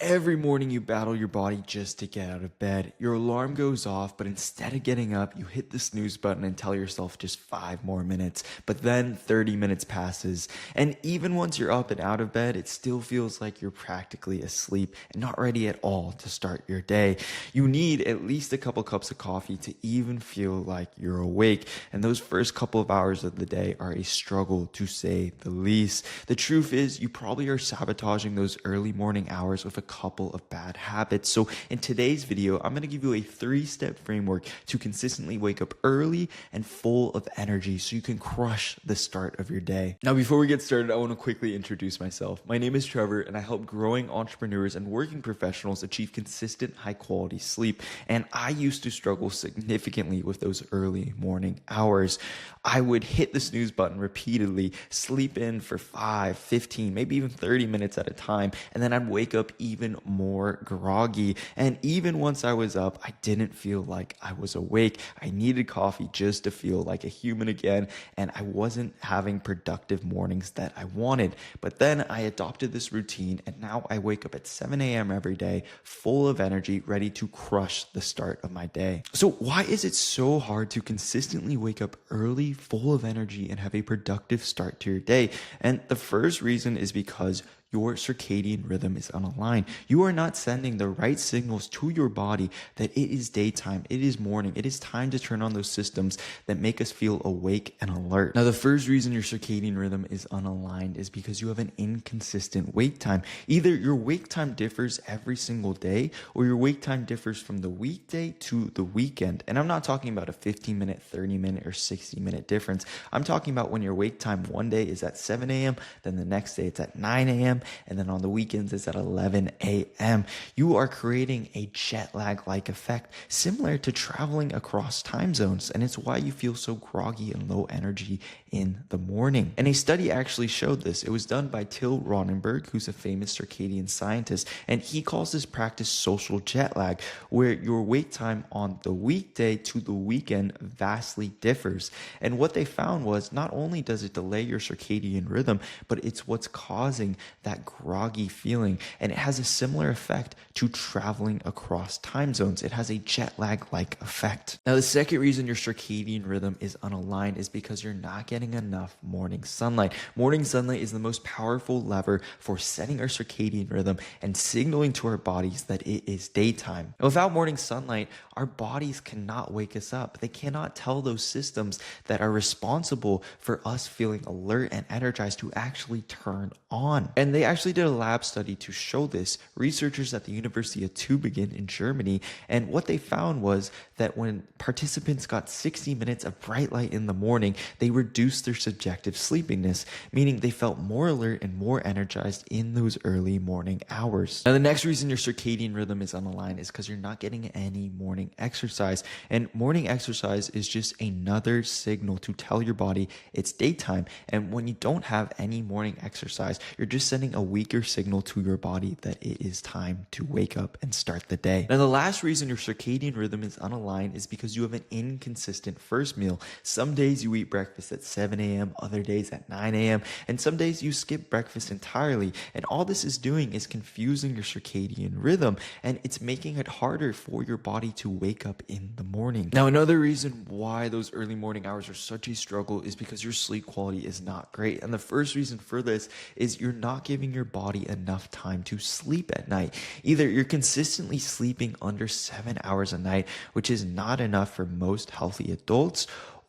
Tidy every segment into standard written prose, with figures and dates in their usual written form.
Every morning you battle your body just to get out of bed. Your alarm goes off, but instead of getting up, you hit the snooze button and tell yourself just 5 more minutes. But then 30 minutes passes. And even once you're up and out of bed, it still feels like you're practically asleep and not ready at all to start your day. You need at least a couple cups of coffee to even feel like you're awake. And those first couple of hours of the day are a struggle, to say the least. The truth is, you probably are sabotaging those early morning hours with a couple of bad habits. So in today's video, I'm going to give you a 3-step framework to consistently wake up early and full of energy so you can crush the start of your day. Now, before we get started, I want to quickly introduce myself. My name is Trevor, and I help growing entrepreneurs and working professionals achieve consistent, high quality sleep. And I used to struggle significantly with those early morning hours. I would hit the snooze button repeatedly, sleep in for 5, 15, maybe even 30 minutes at a time, and then I'd wake up even more groggy. And even once I was up, I didn't feel like I was awake. I needed coffee just to feel like a human again, and I wasn't having productive mornings that I wanted. But then I adopted this routine, and now I wake up at 7 a.m. every day, full of energy, ready to crush the start of my day. So why is it so hard to consistently wake up early, full of energy, and have a productive start to your day? And the first reason is because your circadian rhythm is unaligned. You are not sending the right signals to your body that it is daytime, it is morning, it is time to turn on those systems that make us feel awake and alert. Now, the first reason your circadian rhythm is unaligned is because you have an inconsistent wake time. Either your wake time differs every single day, or your wake time differs from the weekday to the weekend. And I'm not talking about a 15-minute, 30-minute, or 60-minute difference. I'm talking about when your wake time one day is at 7 a.m., then the next day it's at 9 a.m., and then on the weekends it's at 11 a.m. You are creating a jet lag-like effect similar to traveling across time zones, and it's why you feel so groggy and low energy in the morning. And a study actually showed this. It was done by Till Ronenberg, who's a famous circadian scientist, and he calls this practice social jet lag, where your wake time on the weekday to the weekend vastly differs. And what they found was not only does it delay your circadian rhythm, but it's what's causing that groggy feeling, and it has a similar effect to traveling across time zones. It has a jet lag like effect. Now, the second reason your circadian rhythm is unaligned is because you're not getting enough morning sunlight. Morning sunlight is the most powerful lever for setting our circadian rhythm and signaling to our bodies that it is daytime. And without morning sunlight, our bodies cannot wake us up. They cannot tell those systems that are responsible for us feeling alert and energized to actually turn on. And they actually did a lab study to show this. Researchers at the University of Tübingen in Germany, and what they found was that when participants got 60 minutes of bright light in the morning, they reduced their subjective sleepiness, meaning they felt more alert and more energized in those early morning hours. Now, the next reason your circadian rhythm is unaligned is because you're not getting any morning exercise. And morning exercise is just another signal to tell your body it's daytime. And when you don't have any morning exercise, you're just sending a weaker signal to your body that it is time to wake up and start the day. Now, the last reason your circadian rhythm is unaligned is because you have an inconsistent first meal. Some days you eat breakfast at 7 a.m., other days at 9 a.m., and some days you skip breakfast entirely. And all this is doing is confusing your circadian rhythm, and it's making it harder for your body to wake up in the morning. Now, another reason why those early morning hours are such a struggle is because your sleep quality is not great. And the first reason for this is you're not giving your body enough time to sleep at night. Either you're consistently sleeping under 7 hours a night, which is not enough for most healthy adults,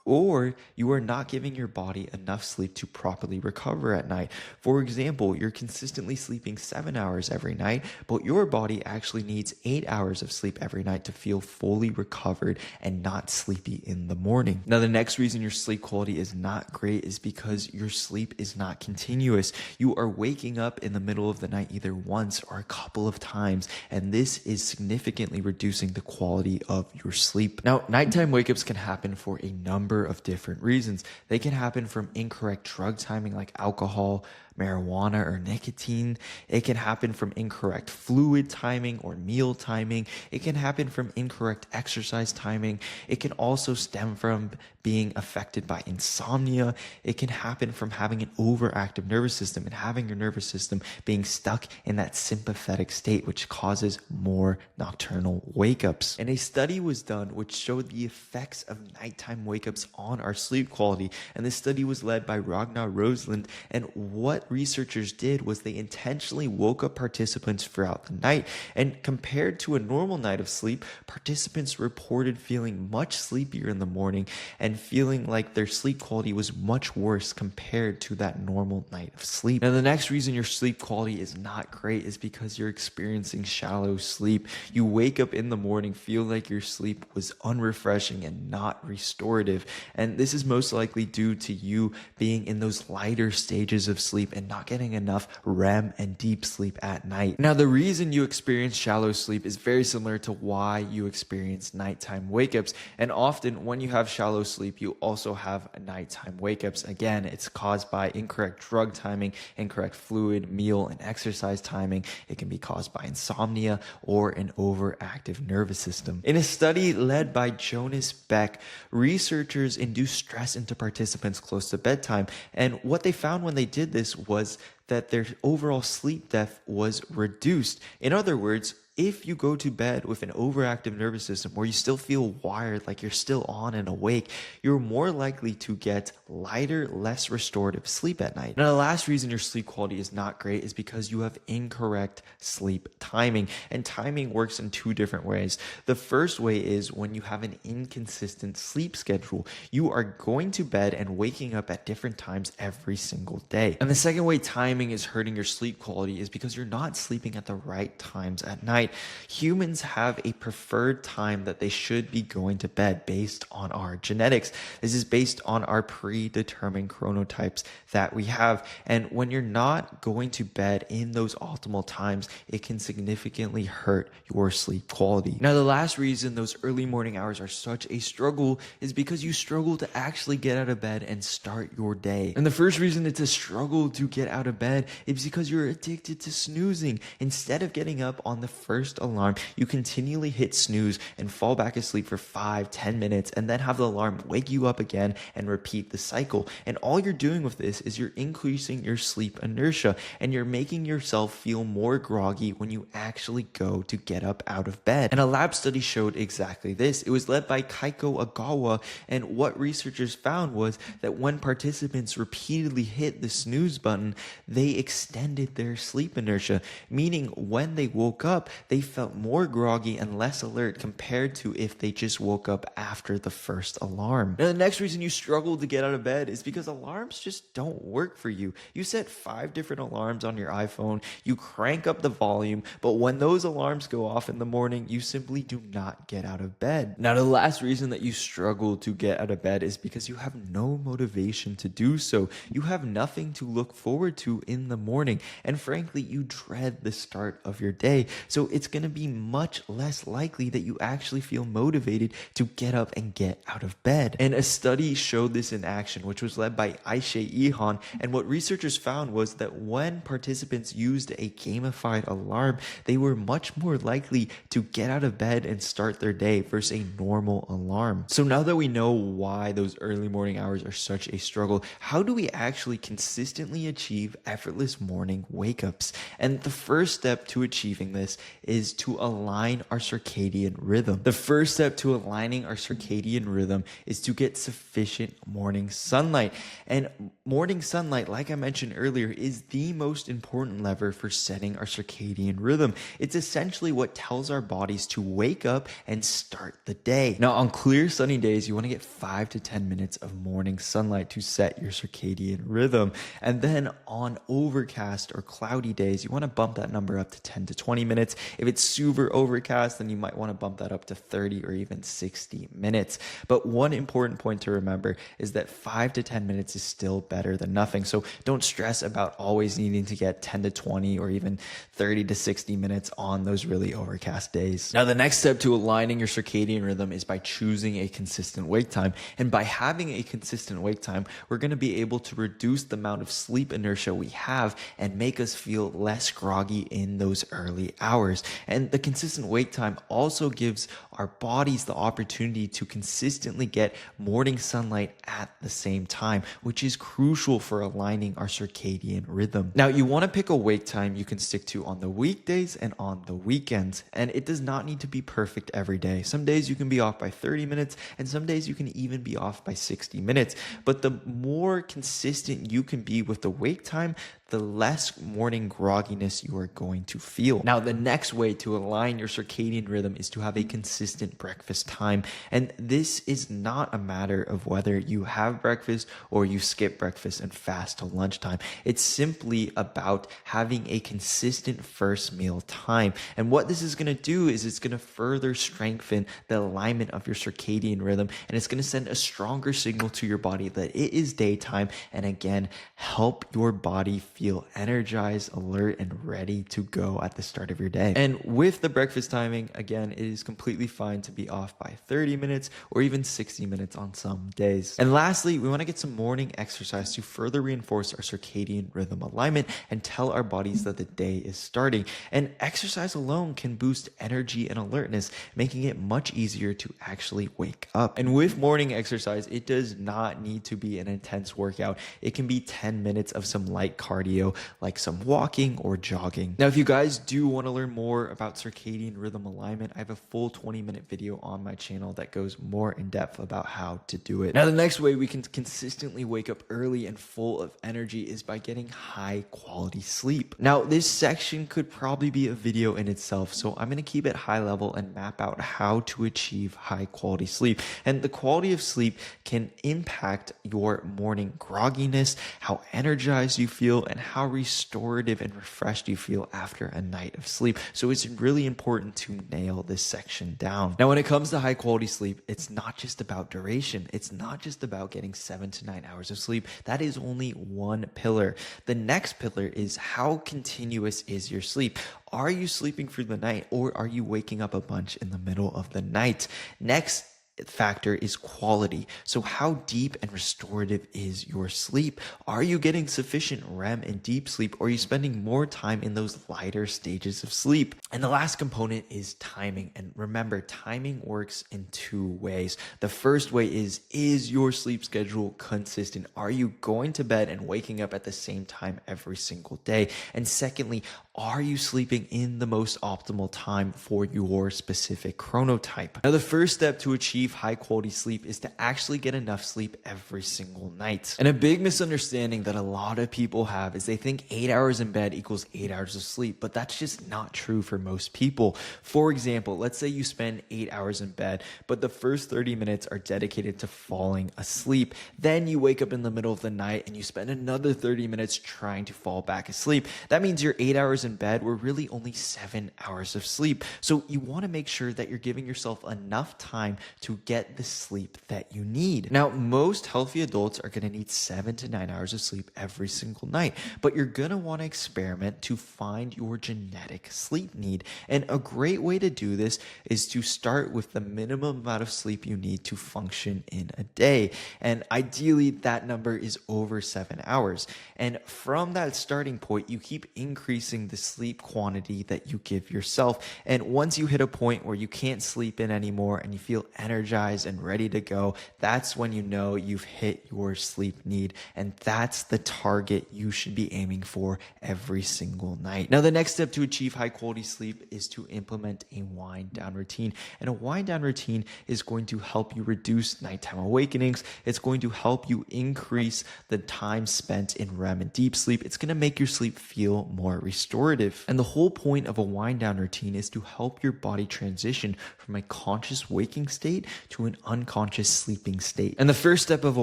or you are not giving your body enough sleep to properly recover at night. For example, you're consistently sleeping 7 hours every night, but your body actually needs 8 hours of sleep every night to feel fully recovered and not sleepy in the morning. Now, the next reason your sleep quality is not great is because your sleep is not continuous. You are waking up in the middle of the night either once or a couple of times, and this is significantly reducing the quality of your sleep. Now, nighttime wake-ups can happen for a number of different reasons. They can happen from incorrect drug timing like alcohol, marijuana or nicotine. It can happen from incorrect fluid timing or meal timing. It can happen from incorrect exercise timing. It can also stem from being affected by insomnia. It can happen from having an overactive nervous system and having your nervous system being stuck in that sympathetic state, which causes more nocturnal wake-ups. And a study was done which showed the effects of nighttime wake-ups on our sleep quality. And this study was led by Ragnar Rosland. And what researchers did was they intentionally woke up participants throughout the night. And compared to a normal night of sleep, participants reported feeling much sleepier in the morning and feeling like their sleep quality was much worse compared to that normal night of sleep. Now, the next reason your sleep quality is not great is because you're experiencing shallow sleep. You wake up in the morning, feel like your sleep was unrefreshing and not restorative. And this is most likely due to you being in those lighter stages of sleep and not getting enough REM and deep sleep at night. Now, the reason you experience shallow sleep is very similar to why you experience nighttime wake-ups. And often when you have shallow sleep, you also have nighttime wake-ups. Again, it's caused by incorrect drug timing, incorrect fluid, meal, and exercise timing. It can be caused by insomnia or an overactive nervous system. In a study led by Jonas Beck, researchers induced stress into participants close to bedtime. And what they found when they did this was that their overall sleep depth was reduced. In other words, if you go to bed with an overactive nervous system where you still feel wired, like you're still on and awake, you're more likely to get lighter, less restorative sleep at night. Now, the last reason your sleep quality is not great is because you have incorrect sleep timing. And timing works in two different ways. The first way is when you have an inconsistent sleep schedule. You are going to bed and waking up at different times every single day. And the second way timing is hurting your sleep quality is because you're not sleeping at the right times at night. Humans have a preferred time that they should be going to bed based on our genetics. This is based on our predetermined chronotypes that we have. And when you're not going to bed in those optimal times, it can significantly hurt your sleep quality. Now, the last reason those early morning hours are such a struggle is because you struggle to actually get out of bed and start your day. And the first reason it's a struggle to get out of bed is because you're addicted to snoozing. Instead of getting up on the first alarm, you continually hit snooze and fall back asleep for 5-10 minutes and then have the alarm wake you up again and repeat the cycle. And all you're doing with this is you're increasing your sleep inertia and you're making yourself feel more groggy when you actually go to get up out of bed. And a lab study showed exactly this. It was led by Kaiko Agawa, and what researchers found was that when participants repeatedly hit the snooze button, they extended their sleep inertia, meaning when they woke up, they felt more groggy and less alert compared to if they just woke up after the first alarm. Now, the next reason you struggle to get out of bed is because alarms just don't work for you. You set 5 different alarms on your iPhone, you crank up the volume, but when those alarms go off in the morning, you simply do not get out of bed. Now, the last reason that you struggle to get out of bed is because you have no motivation to do so. You have nothing to look forward to in the morning, and frankly, you dread the start of your day. So it's going to be much less likely that you actually feel motivated to get up and get out of bed. And a study showed this in action, which was led by Aishe Ihan. And what researchers found was that when participants used a gamified alarm, they were much more likely to get out of bed and start their day versus a normal alarm. So now that we know why those early morning hours are such a struggle, how do we actually consistently achieve effortless morning wake-ups? And the first step to achieving this is to align our circadian rhythm. The first step to aligning our circadian rhythm is to get sufficient morning sunlight. And morning sunlight, like I mentioned earlier, is the most important lever for setting our circadian rhythm. It's essentially what tells our bodies to wake up and start the day. Now, on clear sunny days, you want to get 5 to 10 minutes of morning sunlight to set your circadian rhythm. And then on overcast or cloudy days, you want to bump that number up to 10 to 20 minutes. If it's super overcast, then you might want to bump that up to 30 or even 60 minutes. But one important point to remember is that 5 to 10 minutes is still better than nothing. So don't stress about always needing to get 10 to 20 or even 30 to 60 minutes on those really overcast days. Now, the next step to aligning your circadian rhythm is by choosing a consistent wake time. And by having a consistent wake time, we're going to be able to reduce the amount of sleep inertia we have and make us feel less groggy in those early hours. And the consistent wake time also gives our bodies the opportunity to consistently get morning sunlight at the same time, which is crucial for aligning our circadian rhythm. Now, you want to pick a wake time you can stick to on the weekdays and on the weekends. And it does not need to be perfect every day. Some days you can be off by 30 minutes, and some days you can even be off by 60 minutes. But the more consistent you can be with the wake time, the less morning grogginess you are going to feel. Now, the next way to align your circadian rhythm is to have a consistent breakfast time. And this is not a matter of whether you have breakfast or you skip breakfast and fast till lunchtime. It's simply about having a consistent first meal time. And what this is going to do is it's going to further strengthen the alignment of your circadian rhythm, and it's going to send a stronger signal to your body that it is daytime, and again, help your body feel energized, alert, and ready to go at the start of your day. And with the breakfast timing, again, it is completely fine to be off by 30 minutes or even 60 minutes on some days. And lastly, we want to get some morning exercise to further reinforce our circadian rhythm alignment and tell our bodies that the day is starting. And exercise alone can boost energy and alertness, making it much easier to actually wake up. And with morning exercise, it does not need to be an intense workout. It can be 10 minutes of some light cardio, like some walking or jogging. Now, if you guys do want to learn more about circadian rhythm alignment, I have a full 20-minute video on my channel that goes more in depth about how to do it. Now, the next way we can consistently wake up early and full of energy is by getting high quality sleep. Now, this section could probably be a video in itself, so I'm going to keep it high level and map out how to achieve high quality sleep. And the quality of sleep can impact your morning grogginess, how energized you feel, and how restorative and refreshed you feel after a night of sleep. So it's really important to nail this section down. Now, when it comes to high quality sleep, it's not just about duration. It's not just about getting 7 to 9 hours of sleep. That is only one pillar. The next pillar is how continuous is your sleep? Are you sleeping through the night, or are you waking up a bunch in the middle of the night? Next factor is quality. So how deep and restorative is your sleep? Are you getting sufficient REM and deep sleep, or are you spending more time in those lighter stages of sleep? And the last component is timing. And remember, timing works in two ways. The first way is your sleep schedule consistent? Are you going to bed and waking up at the same time every single day? And secondly, are you sleeping in the most optimal time for your specific chronotype? Now, the first step to achieve high quality sleep is to actually get enough sleep every single night. And a big misunderstanding that a lot of people have is they think 8 hours in bed equals 8 hours of sleep, but that's just not true for most people. For example, let's say you spend 8 hours in bed, but the first 30 minutes are dedicated to falling asleep. Then you wake up in the middle of the night and you spend another 30 minutes trying to fall back asleep. That means your 8 hours in bed were really only 7 hours of sleep. So you want to make sure that you're giving yourself enough time to get the sleep that you need. Now, most healthy adults are going to need 7 to 9 hours of sleep every single night, but you're going to want to experiment to find your genetic sleep need. And a great way to do this is to start with the minimum amount of sleep you need to function in a day. And ideally, that number is over 7 hours. And from that starting point, you keep increasing the sleep quantity that you give yourself. And once you hit a point where you can't sleep in anymore and you feel energized and ready to go, that's when you know you've hit your sleep need. And that's the target you should be aiming for every single night. Now, the next step to achieve high quality sleep is to implement a wind down routine. And a wind down routine is going to help you reduce nighttime awakenings. It's going to help you increase the time spent in REM and deep sleep. It's going to make your sleep feel more restorative. restorative. And the whole point of a wind down routine is to help your body transition from a conscious waking state to an unconscious sleeping state. And the first step of a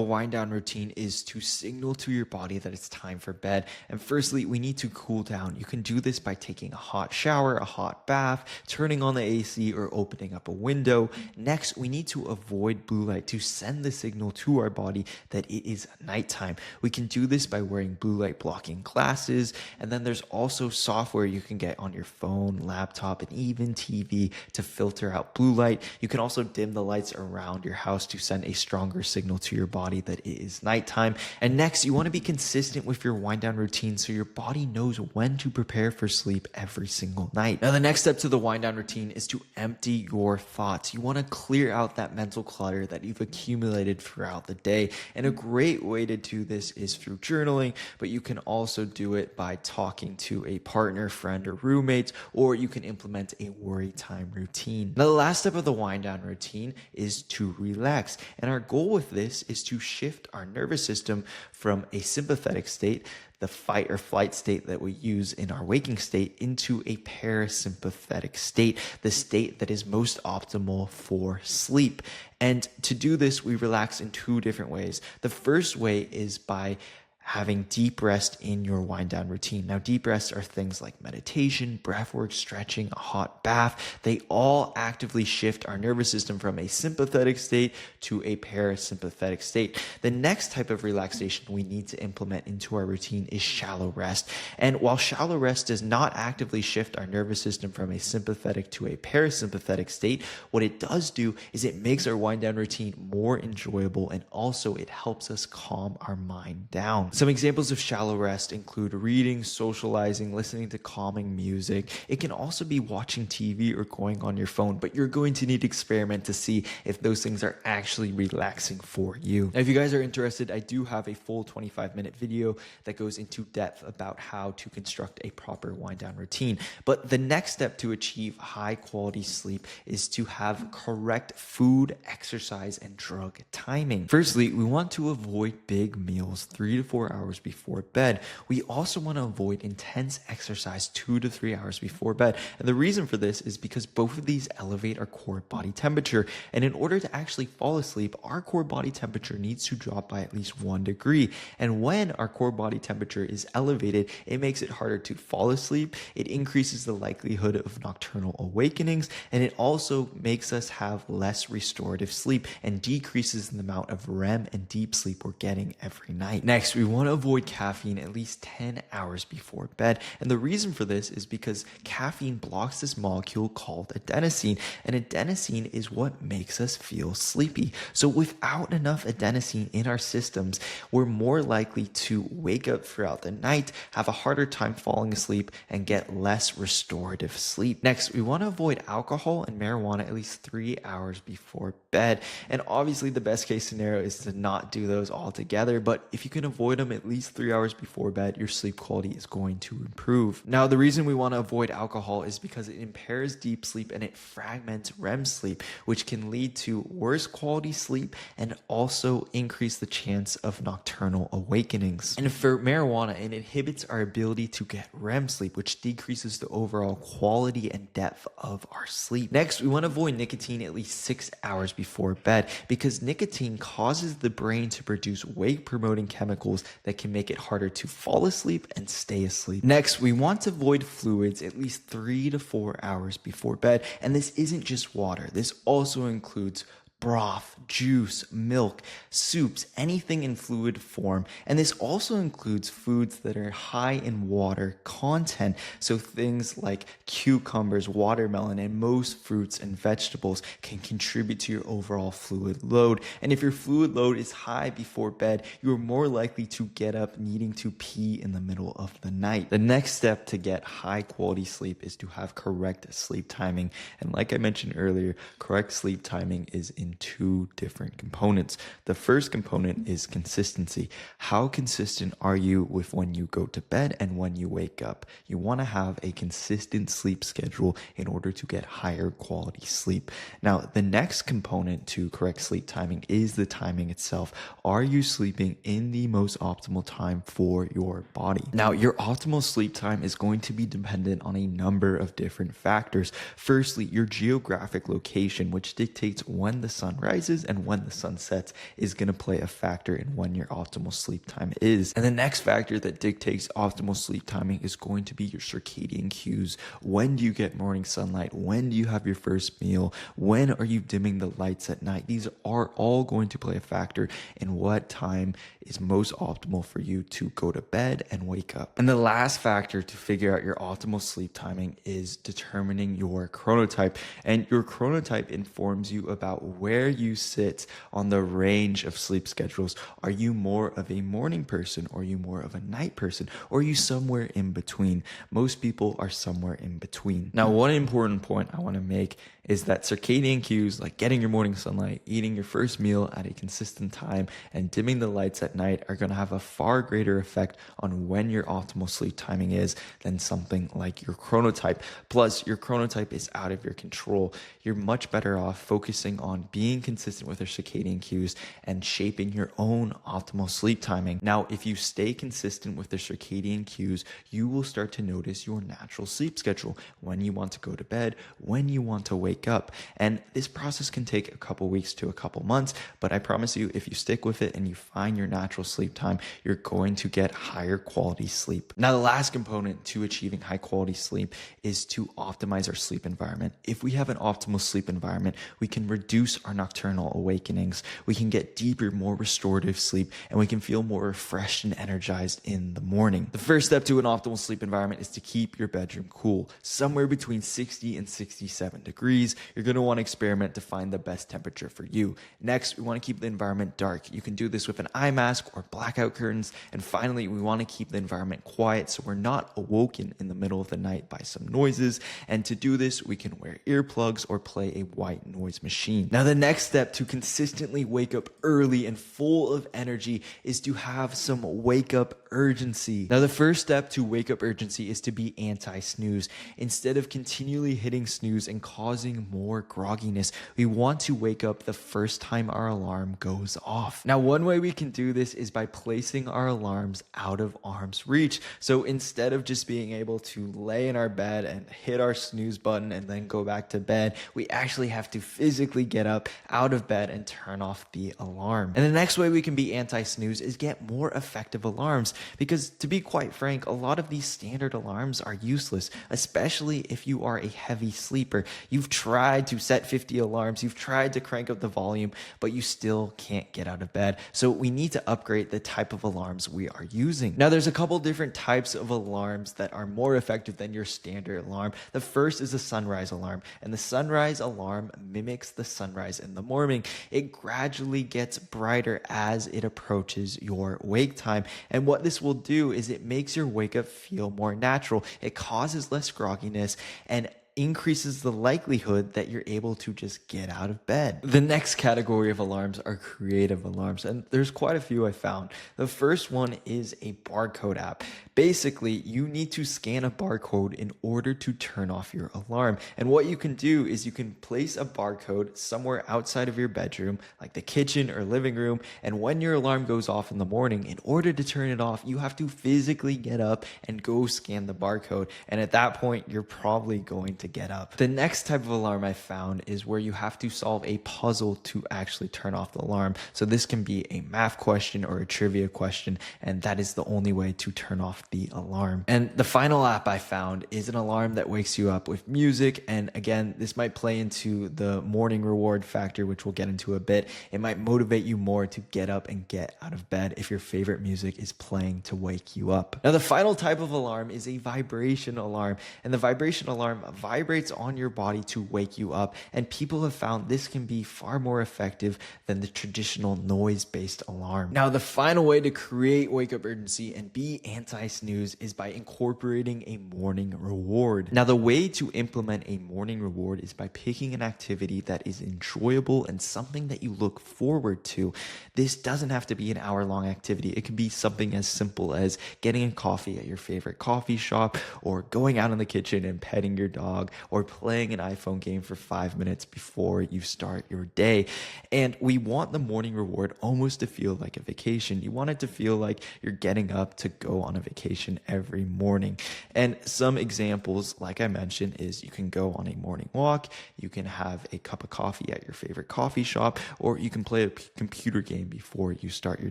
wind down routine is to signal to your body that it's time for bed. And firstly, we need to cool down. You can do this by taking a hot shower, a hot bath, turning on the AC, or opening up a window. Next, we need to avoid blue light to send the signal to our body that it is nighttime. We can do this by wearing blue light blocking glasses. And then there's also software you can get on your phone, laptop, and even TV to filter out blue light. You can also dim the lights around your house to send a stronger signal to your body that it is nighttime. And next, you want to be consistent with your wind down routine so your body knows when to prepare for sleep every single night. Now, the next step to the wind down routine is to empty your thoughts. You want to clear out that mental clutter that you've accumulated throughout the day. And a great way to do this is through journaling, but you can also do it by talking to a partner, friend, or roommate, or you can implement a worry time routine. Now, the last step of the wind down routine is to relax. And our goal with this is to shift our nervous system from a sympathetic state, the fight or flight state that we use in our waking state, into a parasympathetic state, the state that is most optimal for sleep. And to do this, we relax in two different ways. The first way is by having deep rest in your wind down routine. Now, deep rests are things like meditation, breath work, stretching, a hot bath. They all actively shift our nervous system from a sympathetic state to a parasympathetic state. The next type of relaxation we need to implement into our routine is shallow rest. And while shallow rest does not actively shift our nervous system from a sympathetic to a parasympathetic state, what it does do is it makes our wind down routine more enjoyable, and also it helps us calm our mind down. Some examples of shallow rest include reading, socializing, listening to calming music. It can also be watching TV or going on your phone, but you're going to need to experiment to see if those things are actually relaxing for you. Now, if you guys are interested, I do have a full 25-minute video that goes into depth about how to construct a proper wind down routine. But the next step to achieve high quality sleep is to have correct food, exercise, and drug timing. Firstly, we want to avoid big meals 3 to 4 hours before bed. We also want to avoid intense exercise 2 to 3 hours before bed. And the reason for this is because both of these elevate our core body temperature. And in order to actually fall asleep, our core body temperature needs to drop by at least 1 degree. And when our core body temperature is elevated, it makes it harder to fall asleep. It increases the likelihood of nocturnal awakenings, and it also makes us have less restorative sleep and decreases the amount of REM and deep sleep we're getting every night. Next, we want to avoid caffeine at least 10 hours before bed. And the reason for this is because caffeine blocks this molecule called adenosine, and adenosine is what makes us feel sleepy. So without enough adenosine in our systems, we're more likely to wake up throughout the night, have a harder time falling asleep, and get less restorative sleep. Next, we want to avoid alcohol and marijuana at least 3 hours before bed. And obviously the best case scenario is to not do those altogether, but if you can avoid them at least 3 hours before bed, your sleep quality is going to improve. Now, the reason we want to avoid alcohol is because it impairs deep sleep and it fragments REM sleep, which can lead to worse quality sleep and also increase the chance of nocturnal awakenings. And for marijuana, it inhibits our ability to get REM sleep, which decreases the overall quality and depth of our sleep. Next, we want to avoid nicotine at least 6 hours before bed because nicotine causes the brain to produce wake-promoting chemicals that can make it harder to fall asleep and stay asleep. Next, we want to avoid fluids at least 3 to 4 hours before bed. And this isn't just water. This also includes broth, juice, milk, soups, anything in fluid form. And this also includes foods that are high in water content. So things like cucumbers, watermelon, and most fruits and vegetables can contribute to your overall fluid load. And if your fluid load is high before bed, you're more likely to get up needing to pee in the middle of the night. The next step to get high quality sleep is to have correct sleep timing. And like I mentioned earlier, correct sleep timing is in in two different components. The first component is consistency. How consistent are you with when you go to bed and when you wake up? You want to have a consistent sleep schedule in order to get higher quality sleep. Now, the next component to correct sleep timing is the timing itself. Are you sleeping in the most optimal time for your body? Now, your optimal sleep time is going to be dependent on a number of different factors. Firstly, your geographic location, which dictates when the sun rises and when the sun sets, is going to play a factor in when your optimal sleep time is. And the next factor that dictates optimal sleep timing is going to be your circadian cues. When do you get morning sunlight? When do you have your first meal? When are you dimming the lights at night? These are all going to play a factor in what time is most optimal for you to go to bed and wake up. And the last factor to figure out your optimal sleep timing is determining your chronotype. And your chronotype informs you about where you sit on the range of sleep schedules. Are you more of a morning person? Or are you more of a night person? Or are you somewhere in between? Most people are somewhere in between. Now, one important point I want to make is that circadian cues like getting your morning sunlight, eating your first meal at a consistent time, and dimming the lights at night are going to have a far greater effect on when your optimal sleep timing is than something like your chronotype. Plus, your chronotype is out of your control. You're much better off focusing on being consistent with your circadian cues and shaping your own optimal sleep timing. Now, if you stay consistent with the circadian cues, you will start to notice your natural sleep schedule, when you want to go to bed, when you want to wake up. And this process can take a couple weeks to a couple months, but I promise you, if you stick with it and you find your natural sleep time, you're going to get higher quality sleep. Now, the last component to achieving high quality sleep is to optimize our sleep environment. If we have an optimal sleep environment, we can reduce our nocturnal awakenings, we can get deeper, more restorative sleep, and we can feel more refreshed and energized in the morning. The first step to an optimal sleep environment is to keep your bedroom cool, somewhere between 60 and 67 degrees. You're going to want to experiment to find the best temperature for you. Next, we want to keep the environment dark. You can do this with an eye mask or blackout curtains. And finally, we want to keep the environment quiet so we're not awoken in the middle of the night by some noises. And to do this, we can wear earplugs or play a white noise machine. Now, the next step to consistently wake up early and full of energy is to have some wake up urgency. Now, the first step to wake up urgency is to be anti-snooze. Instead of continually hitting snooze and causing more grogginess, we want to wake up the first time our alarm goes off. Now, one way we can do this is by placing our alarms out of arm's reach. So instead of just being able to lay in our bed and hit our snooze button and then go back to bed, we actually have to physically get up out of bed and turn off the alarm. And the next way we can be anti-snooze is get more effective alarms, because to be quite frank, a lot of these standard alarms are useless, especially if you are a heavy sleeper. You've tried to set 50 alarms, you've tried to crank up the volume, but you still can't get out of bed. So we need to upgrade the type of alarms we are using. Now, there's a couple different types of alarms that are more effective than your standard alarm. The first is a sunrise alarm, and the sunrise alarm mimics the sunrise in the morning. It gradually gets brighter as it approaches your wake time. And what this will do is it makes your wake up feel more natural. It causes less grogginess and increases the likelihood that you're able to just get out of bed. The next category of alarms are creative alarms, and there's quite a few I found. The first one is a barcode app. Basically, you need to scan a barcode in order to turn off your alarm. And what you can do is you can place a barcode somewhere outside of your bedroom, like the kitchen or living room, and when your alarm goes off in the morning, in order to turn it off, you have to physically get up and go scan the barcode. And at that point, you're probably going to get up. The next type of alarm I found is where you have to solve a puzzle to actually turn off the alarm. So this can be a math question or a trivia question, and that is the only way to turn off the alarm. And the final app I found is an alarm that wakes you up with music. And again, this might play into the morning reward factor, which we'll get into a bit. It might motivate you more to get up and get out of bed if your favorite music is playing to wake you up. Now, the final type of alarm is a vibration alarm, and the vibration alarm vibrates on your body to wake you up. And people have found this can be far more effective than the traditional noise-based alarm. Now, the final way to create wake-up urgency and be anti-snooze is by incorporating a morning reward. Now, the way to implement a morning reward is by picking an activity that is enjoyable and something that you look forward to. This doesn't have to be an hour-long activity. It can be something as simple as getting a coffee at your favorite coffee shop, or going out in the kitchen and petting your dog, or playing an iPhone game for 5 minutes before you start your day. And we want the morning reward almost to feel like a vacation. You want it to feel like you're getting up to go on a vacation every morning. And some examples, like I mentioned, is you can go on a morning walk, you can have a cup of coffee at your favorite coffee shop, or you can play a computer game before you start your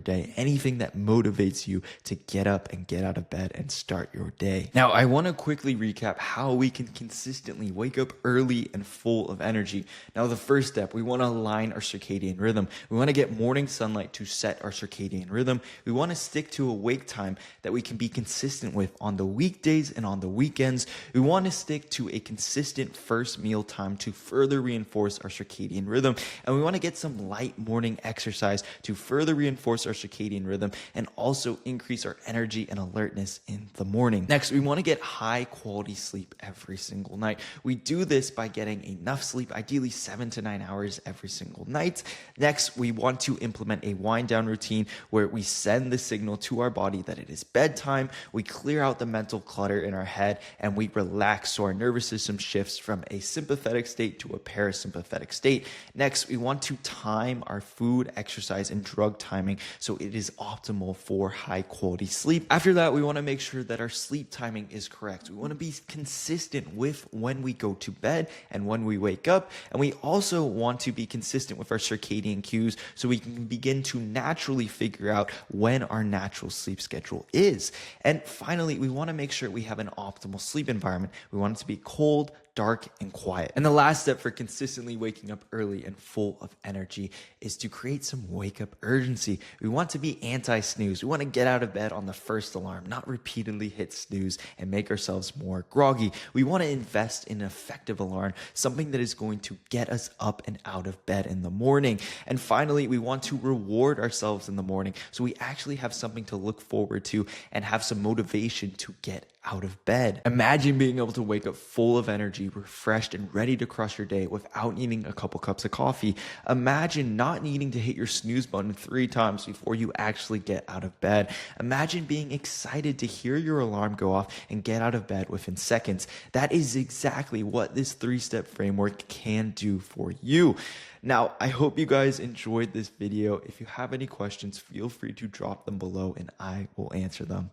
day. Anything that motivates you to get up and get out of bed and start your day. Now, I want to quickly recap how we can consistently wake up early and full of energy. Now, the first step, we want to align our circadian rhythm. We want to get morning sunlight to set our circadian rhythm. We want to stick to a wake time that we can be consistent with on the weekdays and on the weekends. We want to stick to a consistent first meal time to further reinforce our circadian rhythm. And we want to get some light morning exercise to further reinforce our circadian rhythm and also increase our energy and alertness in the morning. Next, we want to get high quality sleep every single night. We do this by getting enough sleep, ideally 7 to 9 hours every single night. Next, we want to implement a wind down routine where we send the signal to our body that it is bedtime. We clear out the mental clutter in our head and we relax so our nervous system shifts from a sympathetic state to a parasympathetic state. Next, we want to time our food, exercise, and drug timing so it is optimal for high quality sleep. After that, we want to make sure that our sleep timing is correct. We want to be consistent with when we go to bed and when we wake up. And we also want to be consistent with our circadian cues so we can begin to naturally figure out when our natural sleep schedule is. And finally, we want to make sure we have an optimal sleep environment. We want it to be cold, dark, and quiet. And the last step for consistently waking up early and full of energy is to create some wake up urgency. We want to be anti-snooze. We want to get out of bed on the first alarm, not repeatedly hit snooze and make ourselves more groggy. We want to invest in an effective alarm, something that is going to get us up and out of bed in the morning. And finally, we want to reward ourselves in the morning so we actually have something to look forward to and have some motivation to get out of bed. Imagine being able to wake up full of energy, refreshed, and ready to crush your day without needing a couple cups of coffee. Imagine not needing to hit your snooze button 3 times before you actually get out of bed. Imagine being excited to hear your alarm go off and get out of bed within seconds. That is exactly what this 3-step framework can do for you. Now, I hope you guys enjoyed this video. If you have any questions, feel free to drop them below and I will answer them.